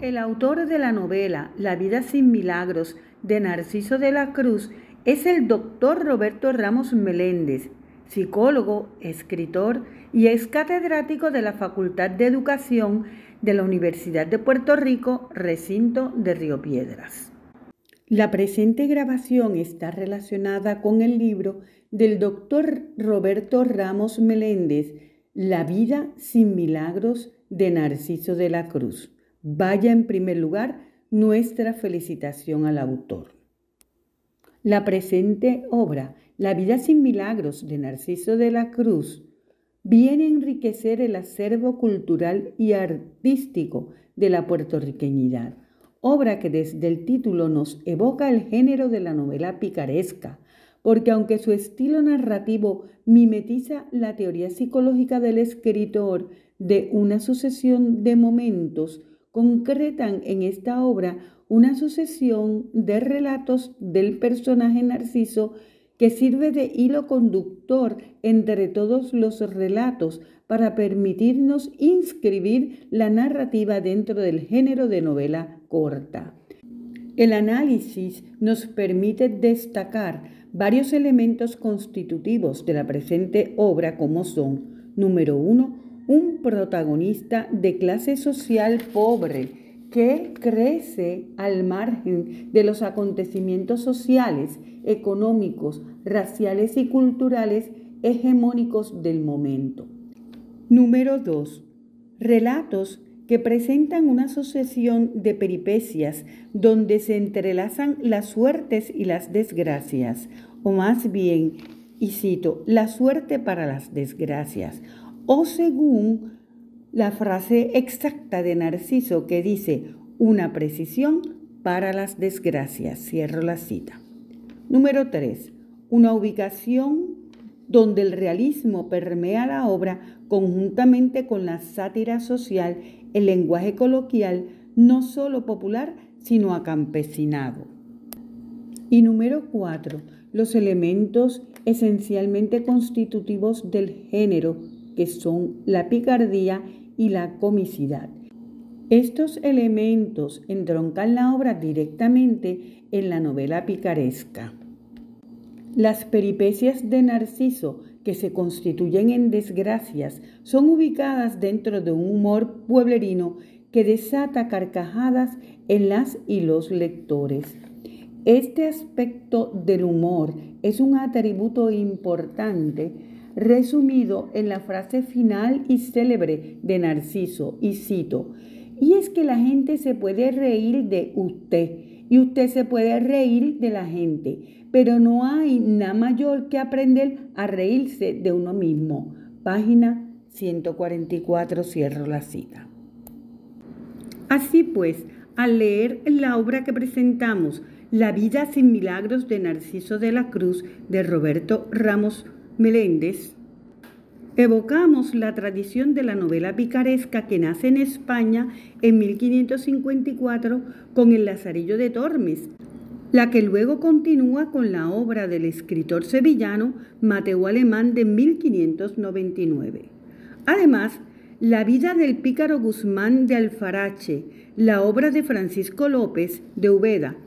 El autor de la novela La vida sin milagros de Narciso de la Cruz es el doctor Roberto Ramos Meléndez, psicólogo, escritor y ex catedrático de la Facultad de Educación de la Universidad de Puerto Rico, recinto de Río Piedras. La presente grabación está relacionada con el libro del doctor Roberto Ramos Meléndez, La vida sin milagros de Narciso de la Cruz. Vaya en primer lugar nuestra felicitación al autor. La presente obra, La vida sin milagros de Narciso de la Cruz, viene a enriquecer el acervo cultural y artístico de la puertorriqueñidad, obra que desde el título nos evoca el género de la novela picaresca, porque aunque su estilo narrativo mimetiza la teoría psicológica del escritor de una sucesión de momentos, concretan en esta obra una sucesión de relatos del personaje Narciso que sirve de hilo conductor entre todos los relatos para permitirnos inscribir la narrativa dentro del género de novela corta. El análisis nos permite destacar varios elementos constitutivos de la presente obra como son: número 1, un protagonista de clase social pobre que crece al margen de los acontecimientos sociales, económicos, raciales y culturales hegemónicos del momento. Número 2. Relatos que presentan una sucesión de peripecias donde se entrelazan las suertes y las desgracias, o más bien, y cito, la suerte para las desgracias, o según la frase exacta de Narciso que dice, una precisión para las desgracias, cierro la cita. Número 3. Una ubicación donde el realismo permea la obra conjuntamente con la sátira social, el lenguaje coloquial, no solo popular, sino acampesinado. Y número 4. Los elementos esencialmente constitutivos del género, que son la picardía y la comicidad. Estos elementos entroncan la obra directamente en la novela picaresca. Las peripecias de Narciso, que se constituyen en desgracias, son ubicadas dentro de un humor pueblerino que desata carcajadas en las y los lectores. Este aspecto del humor es un atributo importante resumido en la frase final y célebre de Narciso, y cito, y es que la gente se puede reír de usted y usted se puede reír de la gente, pero no hay nada mayor que aprender a reírse de uno mismo. Página 144, cierro la cita. Así pues, al leer la obra que presentamos, La vida sin milagros de Narciso de la Cruz, de Roberto Ramos Meléndez, evocamos la tradición de la novela picaresca que nace en España en 1554 con El Lazarillo de Tormes, la que luego continúa con la obra del escritor sevillano Mateo Alemán de 1599. Además, La vida del pícaro Guzmán de Alfarache, la obra de Francisco López de Ubeda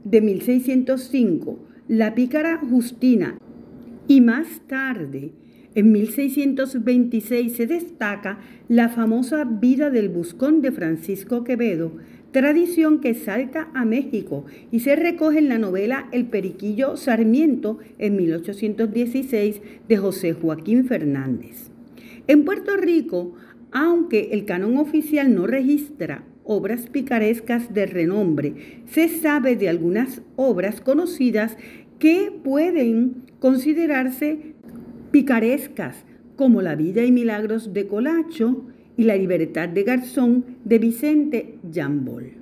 de 1605, La pícara Justina, y más tarde, en 1626, se destaca la famosa Vida del Buscón de Francisco Quevedo, tradición que salta a México y se recoge en la novela El Periquillo Sarmiento en 1816 de José Joaquín Fernández. En Puerto Rico, aunque el canon oficial no registra obras picarescas de renombre, se sabe de algunas obras conocidas que pueden considerarse picarescas, como La vida y milagros de Colacho y La libertad de Garzón de Vicente Jambol.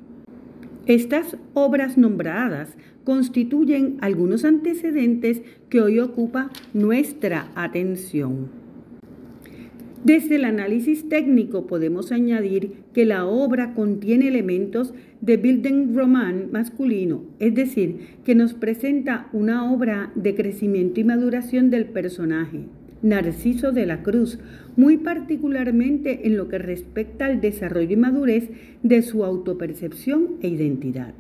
Estas obras nombradas constituyen algunos antecedentes que hoy ocupa nuestra atención. Desde el análisis técnico podemos añadir que la obra contiene elementos de Bildungsroman masculino, es decir, que nos presenta una obra de crecimiento y maduración del personaje. Narciso de la Cruz, muy particularmente en lo que respecta al desarrollo y madurez de su autopercepción e identidad.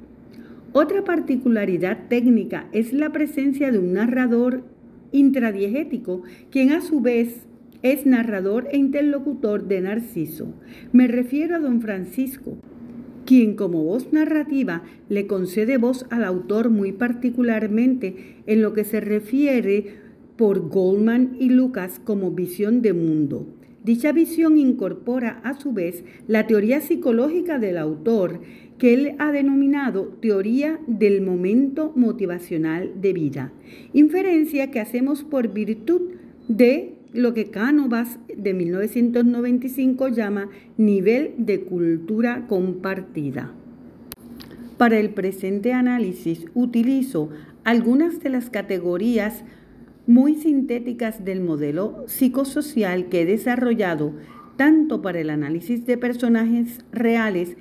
Otra particularidad técnica es la presencia de un narrador intradiegético, quien a su vez es narrador e interlocutor de Narciso. Me refiero a don Francisco, quien como voz narrativa le concede voz al autor muy particularmente en lo que se refiere por Goldman y Lucas como visión de mundo. Dicha visión incorpora a su vez la teoría psicológica del autor, que él ha denominado teoría del momento motivacional de vida, inferencia que hacemos por virtud de lo que Cánovas de 1995 llama nivel de cultura compartida. Para el presente análisis utilizo algunas de las categorías muy sintéticas del modelo psicosocial que he desarrollado tanto para el análisis de personajes reales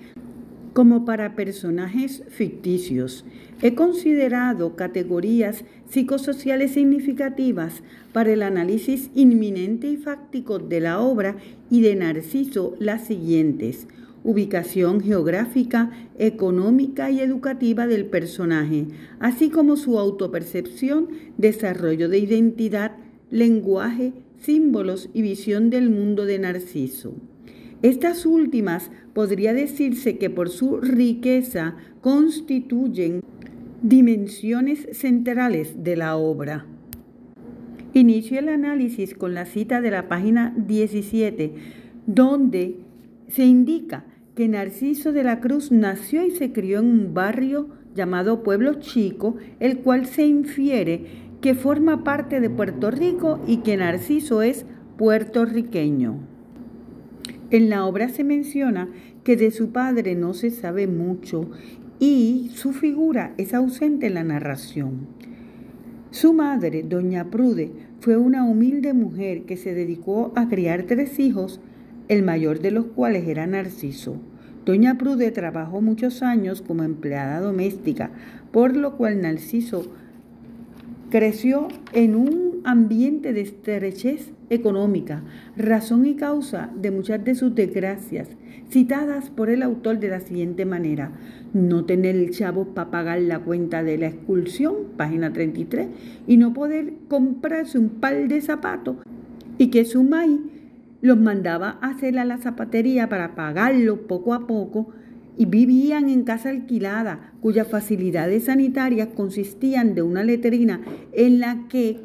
como para personajes ficticios. He considerado categorías psicosociales significativas para el análisis inminente y fáctico de la obra y de Narciso las siguientes: ubicación geográfica, económica y educativa del personaje, así como su autopercepción, desarrollo de identidad, lenguaje, símbolos y visión del mundo de Narciso. Estas últimas podría decirse que por su riqueza constituyen dimensiones centrales de la obra. Inicio el análisis con la cita de la página 17, donde se indica que Narciso de la Cruz nació y se crió en un barrio llamado Pueblo Chico, el cual se infiere que forma parte de Puerto Rico y que Narciso es puertorriqueño. En la obra se menciona que de su padre no se sabe mucho y su figura es ausente en la narración. Su madre, doña Prude, fue una humilde mujer que se dedicó a criar 3 hijos, el mayor de los cuales era Narciso. Doña Prude trabajó muchos años como empleada doméstica, por lo cual Narciso creció en un ambiente de estrechez económica, razón y causa de muchas de sus desgracias, citadas por el autor de la siguiente manera: no tener chavos para pagar la cuenta de la expulsión, página 33, y no poder comprarse un par de zapatos, y que su maíz los mandaba a hacer a la zapatería para pagarlo poco a poco, y vivían en casa alquilada, cuyas facilidades sanitarias consistían de una letrina en la que,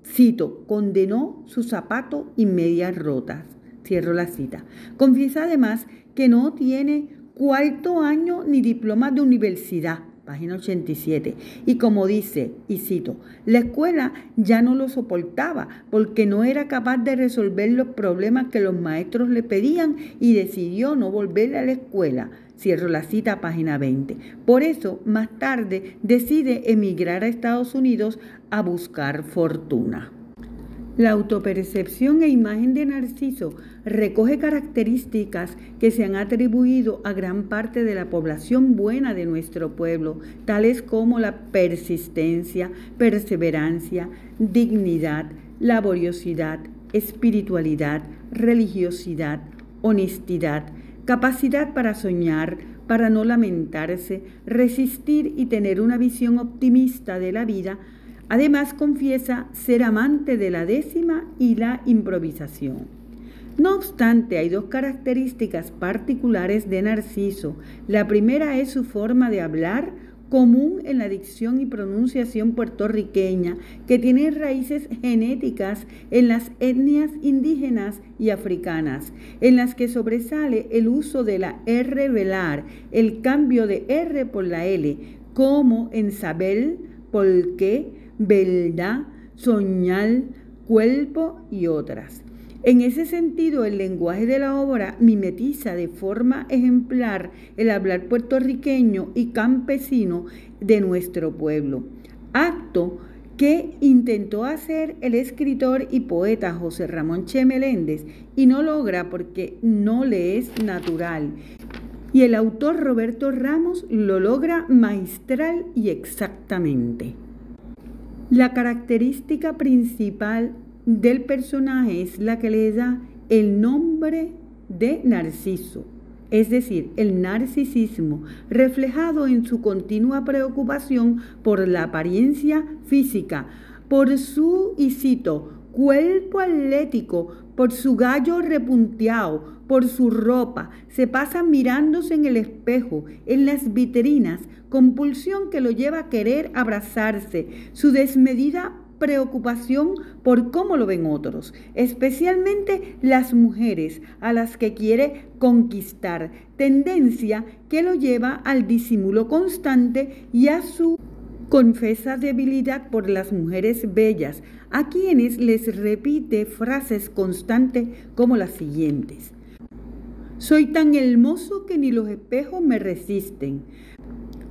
cito, condenó sus zapatos y medias rotas. Cierro la cita. Confiesa además que no tiene 4º año ni diploma de universidad, página 87. Y como dice, y cito, la escuela ya no lo soportaba porque no era capaz de resolver los problemas que los maestros le pedían y decidió no volver a la escuela. Cierro la cita, página 20. Por eso, más tarde, decide emigrar a Estados Unidos a buscar fortuna. La autopercepción e imagen de Narciso recoge características que se han atribuido a gran parte de la población buena de nuestro pueblo, tales como la persistencia, perseverancia, dignidad, laboriosidad, espiritualidad, religiosidad, honestidad, capacidad para soñar, para no lamentarse, resistir y tener una visión optimista de la vida. Además, confiesa ser amante de la décima y la improvisación. No obstante, hay 2 características particulares de Narciso. La primera es su forma de hablar, común en la dicción y pronunciación puertorriqueña, que tiene raíces genéticas en las etnias indígenas y africanas, en las que sobresale el uso de la R velar, el cambio de R por la L, como en saber, por qué, verdad, soñar, cuerpo y otras. En ese sentido, el lenguaje de la obra mimetiza de forma ejemplar el hablar puertorriqueño y campesino de nuestro pueblo, acto que intentó hacer el escritor y poeta José Ramón Che Meléndez y no logra porque no le es natural. Y el autor Roberto Ramos lo logra magistral y exactamente. La característica principal del personaje es la que le da el nombre de Narciso, es decir, el narcisismo, reflejado en su continua preocupación por la apariencia física, por su, y cito, cuerpo atlético, por su gallo repunteado, por su ropa. Se pasa mirándose en el espejo, en las vitrinas, compulsión que lo lleva a querer abrazarse, su desmedida preocupación por cómo lo ven otros, especialmente las mujeres a las que quiere conquistar, tendencia que lo lleva al disimulo constante y a su confesa debilidad por las mujeres bellas, a quienes les repite frases constantes como las siguientes: soy tan hermoso que ni los espejos me resisten.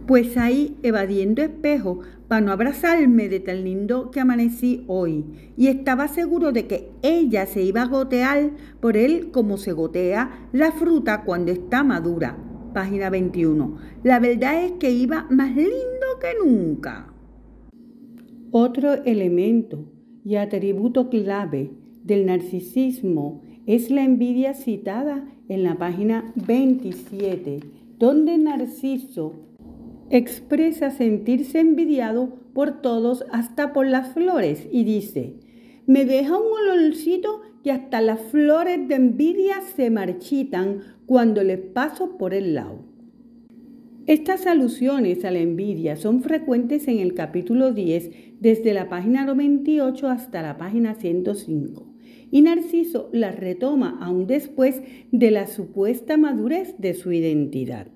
Pues ahí evadiendo espejo para no abrazarme de tan lindo que amanecí hoy, y estaba seguro de que ella se iba a gotear por él como se gotea la fruta cuando está madura. Página 21. La verdad es que iba más lindo que nunca. Otro elemento y atributo clave del narcisismo es la envidia citada en la página 27, donde Narciso expresa sentirse envidiado por todos, hasta por las flores, y dice: me deja un olorcito que hasta las flores de envidia se marchitan cuando les paso por el lado. Estas alusiones a la envidia son frecuentes en el capítulo 10, desde la página 98 hasta la página 105, y Narciso las retoma aún después de la supuesta madurez de su identidad.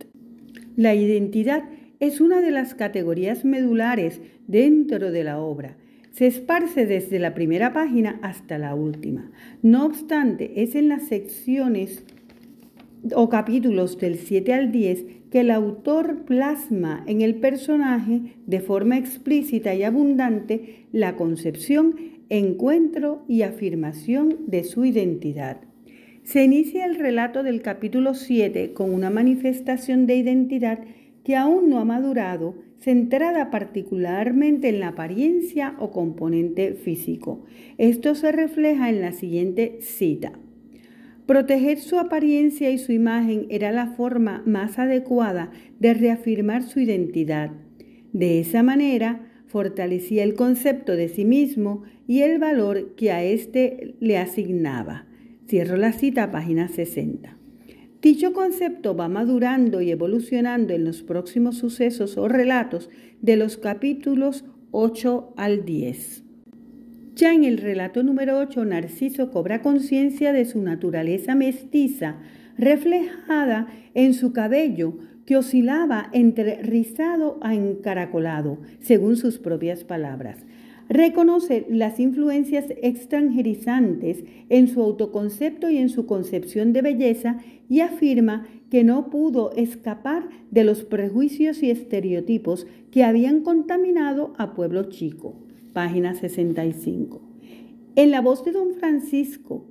La identidad es una de las categorías medulares dentro de la obra. Se esparce desde la primera página hasta la última. No obstante, es en las secciones o capítulos del 7 al 10 que el autor plasma en el personaje de forma explícita y abundante la concepción, encuentro y afirmación de su identidad. Se inicia el relato del capítulo 7 con una manifestación de identidad que aún no ha madurado, centrada particularmente en la apariencia o componente físico. Esto se refleja en la siguiente cita: proteger su apariencia y su imagen era la forma más adecuada de reafirmar su identidad. De esa manera, fortalecía el concepto de sí mismo y el valor que a éste le asignaba. Cierro la cita, página 60. Dicho concepto va madurando y evolucionando en los próximos sucesos o relatos de los capítulos 8 al 10. Ya en el relato número 8, Narciso cobra conciencia de su naturaleza mestiza, reflejada en su cabello, que oscilaba entre rizado a encaracolado, según sus propias palabras. Reconoce las influencias extranjerizantes en su autoconcepto y en su concepción de belleza, y afirma que no pudo escapar de los prejuicios y estereotipos que habían contaminado a Pueblo Chico. Página 65. En la voz de don Francisco,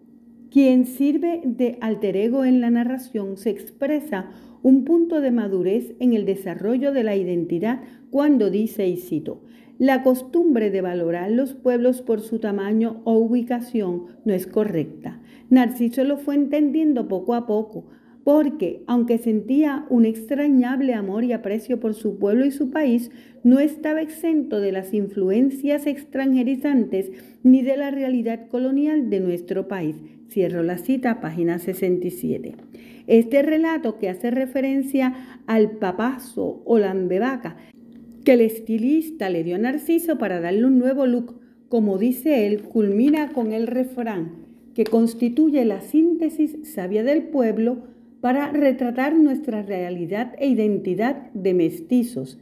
quien sirve de alter ego en la narración, se expresa un punto de madurez en el desarrollo de la identidad cuando dice, y cito: la costumbre de valorar los pueblos por su tamaño o ubicación no es correcta. Narciso lo fue entendiendo poco a poco, porque, aunque sentía un extrañable amor y aprecio por su pueblo y su país, no estaba exento de las influencias extranjerizantes ni de la realidad colonial de nuestro país. Cierro la cita, página 67. Este relato, que hace referencia al papazo o lambevaca que el estilista le dio a Narciso para darle un nuevo look, como dice él, culmina con el refrán que constituye la síntesis sabia del pueblo para retratar nuestra realidad e identidad de mestizos.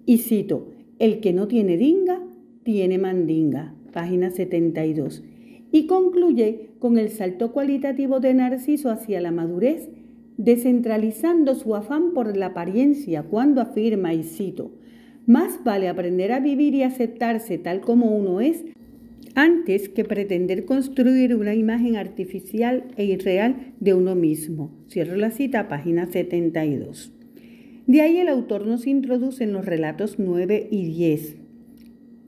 Y cito: el que no tiene dinga, tiene mandinga, página 72. Y concluye con el salto cualitativo de Narciso hacia la madurez, descentralizando su afán por la apariencia cuando afirma, y cito: más vale aprender a vivir y aceptarse tal como uno es, antes que pretender construir una imagen artificial e irreal de uno mismo. Cierro la cita, página 72. De ahí el autor nos introduce en los relatos 9 y 10.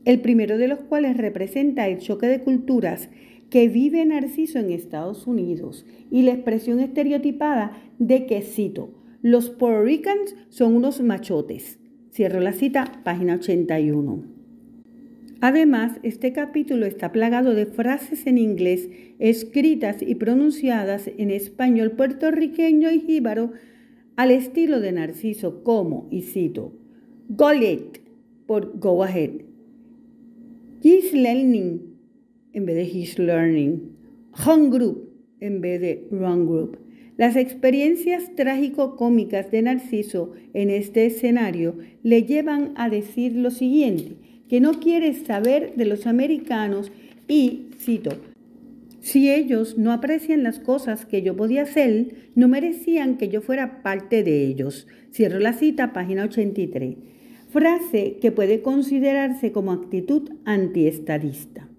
el primero de los cuales representa el choque de culturas que vive Narciso en Estados Unidos y la expresión estereotipada de que, cito, los Puerto Ricans son unos machotes. Cierro la cita, página 81. Además, este capítulo está plagado de frases en inglés escritas y pronunciadas en español puertorriqueño y jíbaro al estilo de Narciso como, y cito, go it, por go ahead, he's learning en vez de he's learning, wrong group en vez de wrong group. Las experiencias trágico-cómicas de Narciso en este escenario le llevan a decir lo siguiente, que no quiere saber de los americanos y, cito, si ellos no aprecian las cosas que yo podía hacer, no merecían que yo fuera parte de ellos. Cierro la cita, página 83. Frase que puede considerarse como actitud antiestadista.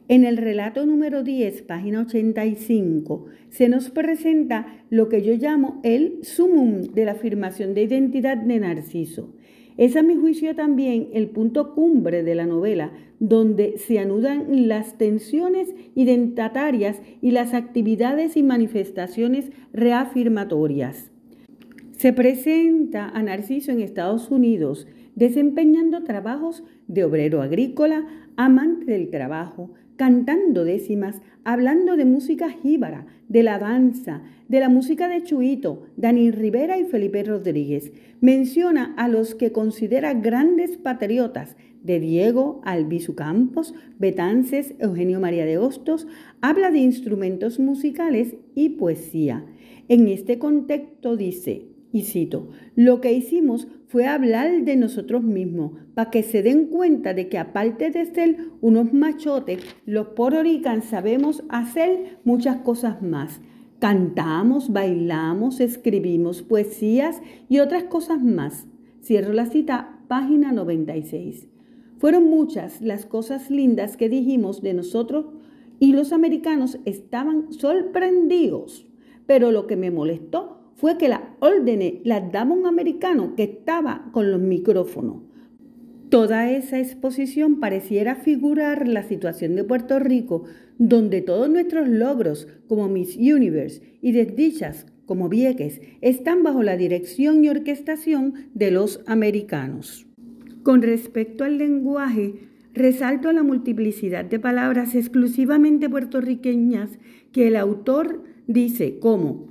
En el relato número 10, página 85, se nos presenta lo que yo llamo el sumum de la afirmación de identidad de Narciso. Es a mi juicio también el punto cumbre de la novela, donde se anudan las tensiones identitarias y las actividades y manifestaciones reafirmatorias. Se presenta a Narciso en Estados Unidos, desempeñando trabajos de obrero agrícola, amante del trabajo, cantando décimas, hablando de música jíbara, de la danza, de la música de Chuito, Dani Rivera y Felipe Rodríguez. Menciona a los que considera grandes patriotas, de Diego Albizu Campos, Betances, Eugenio María de Hostos, habla de instrumentos musicales y poesía. En este contexto dice, y cito, lo que hicimos fue hablar de nosotros mismos para que se den cuenta de que aparte de ser unos machotes, los Puerto Ricans sabemos hacer muchas cosas más. Cantamos, bailamos, escribimos poesías y otras cosas más. Cierro la cita, página 96. Fueron muchas las cosas lindas que dijimos de nosotros y los americanos estaban sorprendidos. Pero lo que me molestó fue que las órdenes las daba un americano que estaba con los micrófonos. Toda esa exposición pareciera figurar la situación de Puerto Rico, donde todos nuestros logros como Miss Universe y desdichas como Vieques están bajo la dirección y orquestación de los americanos. Con respecto al lenguaje, resalto la multiplicidad de palabras exclusivamente puertorriqueñas que el autor dice como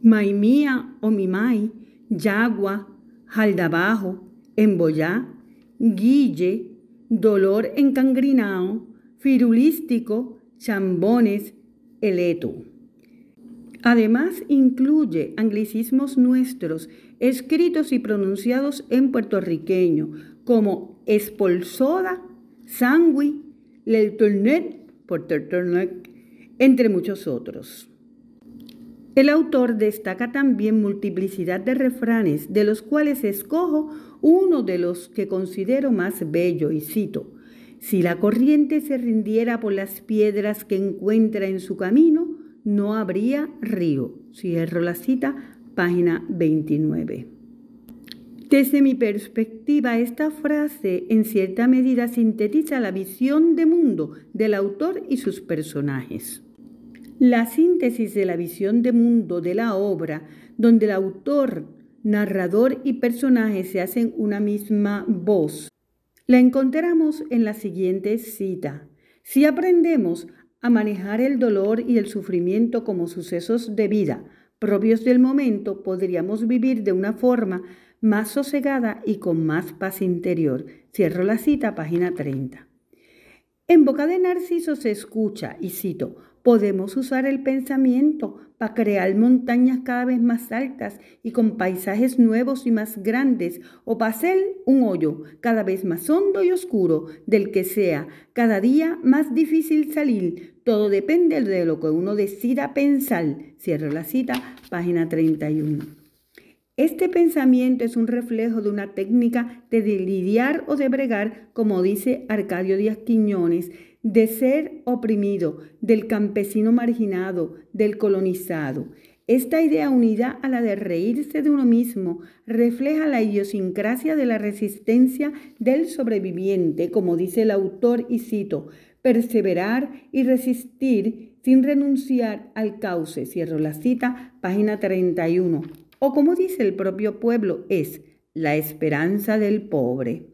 maimía o mimay, yagua, jaldabajo, emboyá, guille, dolor encangrinao, firulístico, chambones, eleto. Además, incluye anglicismos nuestros, escritos y pronunciados en puertorriqueño, como espolsoda, sangui, leltornet, entre muchos otros. El autor destaca también multiplicidad de refranes, de los cuales escojo uno de los que considero más bello y cito, si la corriente se rindiera por las piedras que encuentra en su camino, no habría río. Cierro la cita, página 29. Desde mi perspectiva, esta frase en cierta medida sintetiza la visión de mundo del autor y sus personajes. La síntesis de la visión de mundo de la obra, donde el autor, narrador y personaje se hacen una misma voz, la encontramos en la siguiente cita. Si aprendemos a manejar el dolor y el sufrimiento como sucesos de vida propios del momento, podríamos vivir de una forma más sosegada y con más paz interior. Cierro la cita, página 30. En boca de Narciso se escucha, y cito, podemos usar el pensamiento para crear montañas cada vez más altas y con paisajes nuevos y más grandes, o para hacer un hoyo cada vez más hondo y oscuro, del que sea cada día más difícil salir. Todo depende de lo que uno decida pensar. Cierro la cita, página 31. Este pensamiento es un reflejo de una técnica de lidiar o de bregar, como dice Arcadio Díaz Quiñones, de ser oprimido, del campesino marginado, del colonizado. Esta idea, unida a la de reírse de uno mismo, refleja la idiosincrasia de la resistencia del sobreviviente, como dice el autor, y cito, perseverar y resistir sin renunciar al cauce, cierro la cita, página 31. O como dice el propio pueblo, es la esperanza del pobre.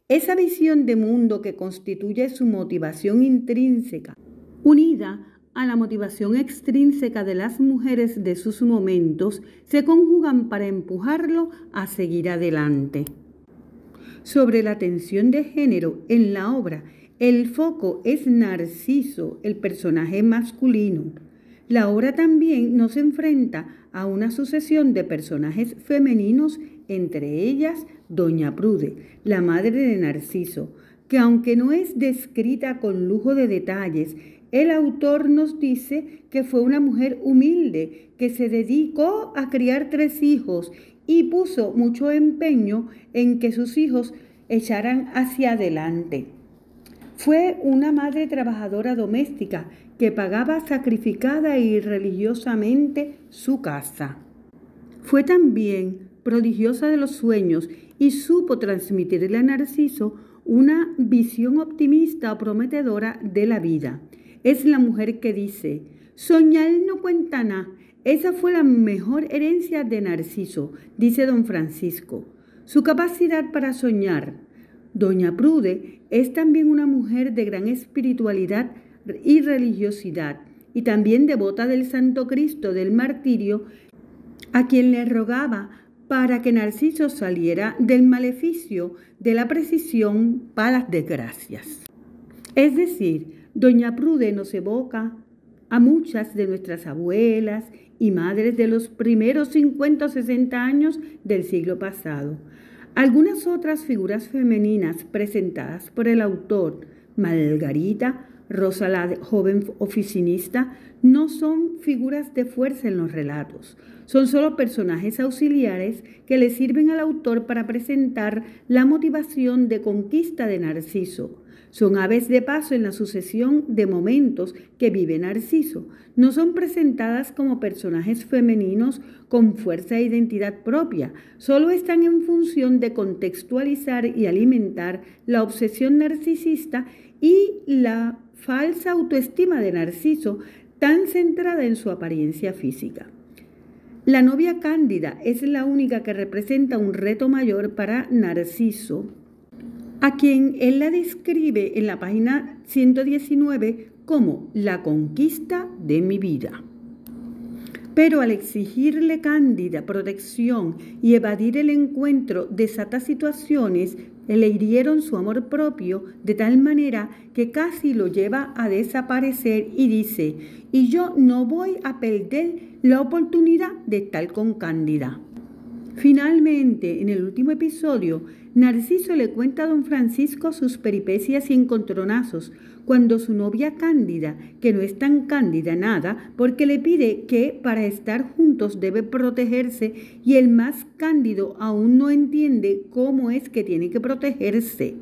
Esa visión de mundo que constituye su motivación intrínseca, unida a la motivación extrínseca de las mujeres de sus momentos, se conjugan para empujarlo a seguir adelante. Sobre la tensión de género en la obra, el foco es Narciso, el personaje masculino. La obra también nos enfrenta a una sucesión de personajes femeninos, entre ellas Doña Prude, la madre de Narciso, que aunque no es descrita con lujo de detalles, el autor nos dice que fue una mujer humilde, que se dedicó a criar 3 hijos y puso mucho empeño en que sus hijos echaran hacia adelante. Fue una madre trabajadora doméstica que pagaba sacrificada y religiosamente su casa. Fue también prodigiosa de los sueños y supo transmitirle a Narciso una visión optimista o prometedora de la vida. Es la mujer que dice, soñar no cuenta nada. Esa fue la mejor herencia de Narciso, dice don Francisco. Su capacidad para soñar. Doña Prude es también una mujer de gran espiritualidad y religiosidad, y también devota del Santo Cristo del Martirio, a quien le rogaba para que Narciso saliera del maleficio de la precisión para las desgracias. Es decir, Doña Prude nos evoca a muchas de nuestras abuelas y madres de los primeros 50 o 60 años del siglo pasado. Algunas otras figuras femeninas presentadas por el autor, Margarita, Rosa la joven oficinista, no son figuras de fuerza en los relatos. Son solo personajes auxiliares que le sirven al autor para presentar la motivación de conquista de Narciso. Son aves de paso en la sucesión de momentos que vive Narciso. No son presentadas como personajes femeninos con fuerza e identidad propia. Solo están en función de contextualizar y alimentar la obsesión narcisista y la falsa autoestima de Narciso, tan centrada en su apariencia física. La novia Cándida es la única que representa un reto mayor para Narciso, a quien él la describe en la página 119 como la conquista de mi vida. Pero al exigirle Cándida protección y evadir el encuentro, desata situaciones que le hirieron su amor propio de tal manera que casi lo lleva a desaparecer y dice, y yo no voy a perder la oportunidad de estar con Cándida. Finalmente, en el último episodio, Narciso le cuenta a don Francisco sus peripecias y encontronazos cuando su novia Cándida, que no es tan cándida nada, porque le pide que para estar juntos debe protegerse y el más cándido aún no entiende cómo es que tiene que protegerse.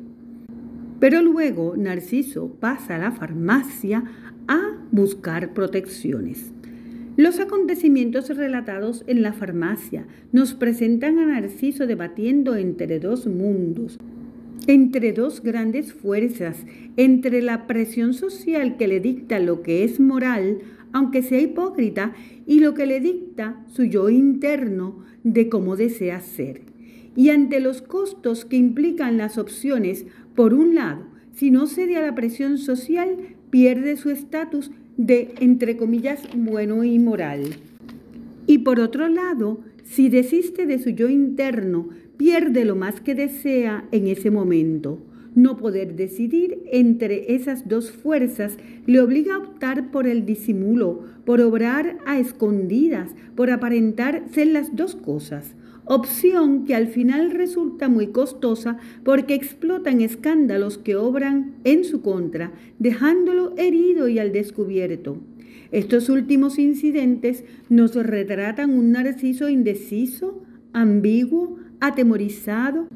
Pero luego Narciso pasa a la farmacia a buscar protecciones. Los acontecimientos relatados en la farmacia nos presentan a Narciso debatiendo entre 2 mundos, entre 2 grandes fuerzas, entre la presión social que le dicta lo que es moral, aunque sea hipócrita, y lo que le dicta su yo interno de cómo desea ser. Y ante los costos que implican las opciones, por un lado, si no cede a la presión social, pierde su estatus de, entre comillas, bueno y moral. Y por otro lado, si desiste de su yo interno, pierde lo más que desea en ese momento. No poder decidir entre esas 2 fuerzas le obliga a optar por el disimulo, por obrar a escondidas, por aparentar ser las 2 cosas. Opción que al final resulta muy costosa porque explota en escándalos que obran en su contra, dejándolo herido y al descubierto. Estos últimos incidentes nos retratan un Narciso indeciso, ambiguo, atemorizado,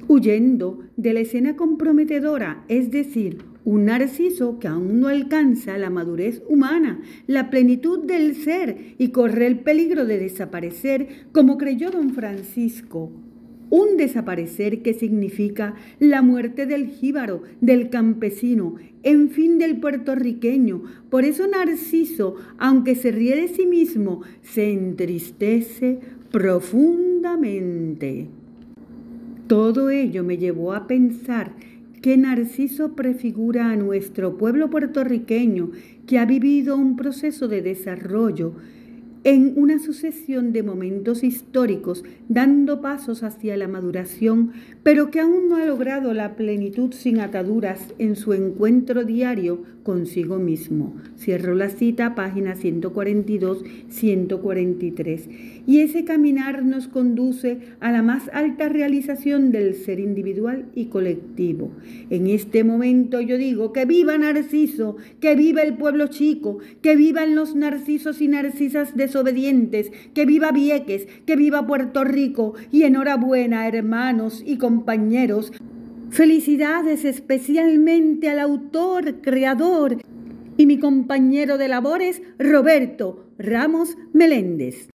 huyendo de la escena comprometedora, es decir, un narciso que aún no alcanza la madurez humana, la plenitud del ser y corre el peligro de desaparecer, como creyó don Francisco. Un desaparecer que significa la muerte del jíbaro, del campesino, en fin del puertorriqueño. Por eso Narciso, aunque se ríe de sí mismo, se entristece profundamente. Todo ello me llevó a pensar que Narciso prefigura a nuestro pueblo puertorriqueño que ha vivido un proceso de desarrollo en una sucesión de momentos históricos, dando pasos hacia la maduración, pero que aún no ha logrado la plenitud sin ataduras en su encuentro diario consigo mismo. Cierro la cita, páginas 142, 143. Y ese caminar nos conduce a la más alta realización del ser individual y colectivo. En este momento yo digo que viva Narciso, que viva el pueblo chico, que vivan los narcisos y narcisas desobedientes, que viva Vieques, que viva Puerto Rico y enhorabuena, hermanos y compañeros. Felicidades especialmente al autor, creador y mi compañero de labores, Roberto Ramos Meléndez.